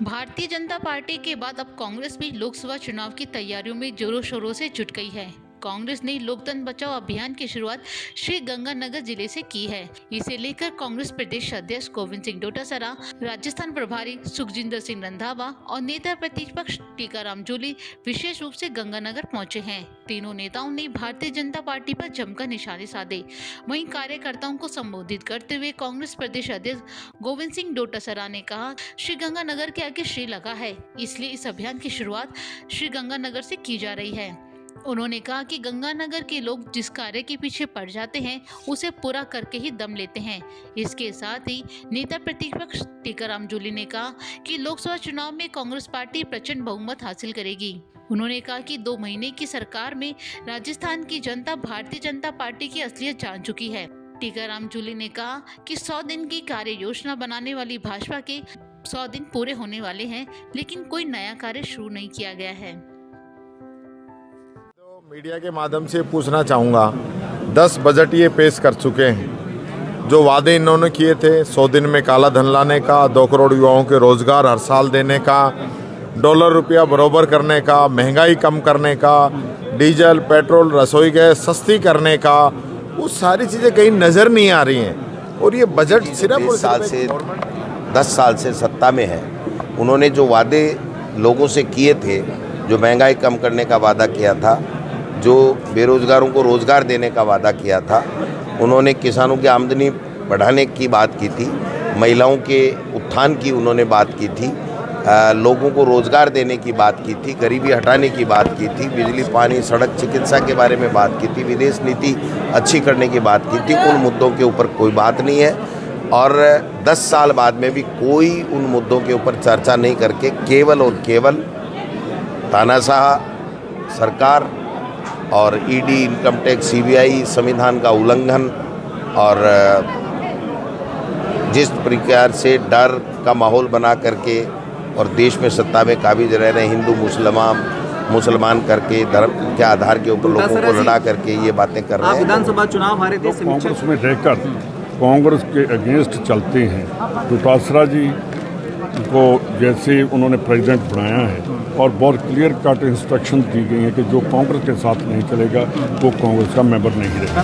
Bharatiya Janata party के बाद अब कांग्रेस भी लोकसभा चुनाव की तैयारियों में जोरों शोरों से जुट गई है। कांग्रेस ने लोकतंत्र बचाओ अभियान की शुरुआत श्री गंगानगर जिले से की है। इसे लेकर कांग्रेस प्रदेश अध्यक्ष गोविंद सिंह डोटासरा, राजस्थान प्रभारी सुखजिंदर सिंह रंधावा और नेता प्रतिपक्ष टीकाराम जूली विशेष रूप से गंगानगर पहुंचे हैं। तीनों नेताओं ने भारतीय जनता पार्टी पर जमकर निशाने साधे। वहीं कार्यकर्ताओं को संबोधित करते हुए कांग्रेस प्रदेश अध्यक्ष गोविंद सिंह डोटासरा ने कहा, श्री गंगानगर के आगे श्री लगा है, इसलिए इस अभियान की शुरुआत श्री गंगानगर से की जा रही है। उन्होंने कहा कि गंगानगर के लोग जिस कार्य के पीछे पड़ जाते हैं उसे पूरा करके ही दम लेते हैं। इसके साथ ही नेता प्रतिपक्ष टीकाराम जूली ने कहा कि लोकसभा चुनाव में कांग्रेस पार्टी प्रचंड बहुमत हासिल करेगी। उन्होंने कहा कि 2 महीने की सरकार में राजस्थान की जनता भारतीय जनता पार्टी की असलियत जान चुकी है। टीकाराम जूली ने कहा कि 100 दिन की कार्य योजना बनाने वाली भाजपा के 100 दिन पूरे होने वाले हैं, लेकिन कोई नया कार्य शुरू नहीं किया गया है। मीडिया के माध्यम से पूछना चाहूँगा, 10 बजट ये पेश कर चुके हैं। जो वादे इन्होंने किए थे, 100 दिन में काला धन लाने का, 2 करोड़ युवाओं के रोजगार हर साल देने का, डॉलर रुपया बराबर करने का, महंगाई कम करने का, डीजल पेट्रोल रसोई गैस सस्ती करने का, वो सारी चीज़ें कहीं नज़र नहीं आ रही हैं। और ये बजट सिर्फ 10 साल से सत्ता में है। उन्होंने जो वादे लोगों से किए थे, जो महंगाई कम करने का वादा किया था, जो बेरोजगारों को रोज़गार देने का वादा किया था, उन्होंने किसानों की आमदनी बढ़ाने की बात की थी, महिलाओं के उत्थान की उन्होंने बात की थी, लोगों को रोज़गार देने की बात की थी, गरीबी हटाने की बात की थी, बिजली पानी सड़क चिकित्सा के बारे में बात की थी, विदेश नीति अच्छी करने की बात की थी। उन मुद्दों के ऊपर कोई बात नहीं है और 10 साल बाद में भी कोई उन मुद्दों के ऊपर चर्चा नहीं करके केवल और केवल तानाशाह सरकार और ईडी, इनकम टैक्स, सीबीआई, संविधान का उल्लंघन और जिस प्रकार से डर का माहौल बना करके और देश में सत्ता में काबिज रह रहे हिंदू मुसलमान करके धर्म के आधार के ऊपर लोगों को लड़ा करके ये बातें कर रहे हैं। विधानसभा चुनाव हारे थे, कांग्रेस में रहकर कांग्रेस के अगेंस्ट चलते हैं। डोटासरा जी को जैसे उन्होंने प्रेसिडेंट बनाया है और बहुत क्लियर कट इंस्ट्रक्शन दी गई हैं कि जो कांग्रेस के साथ नहीं चलेगा वो कांग्रेस का मेंबर नहीं रहेगा।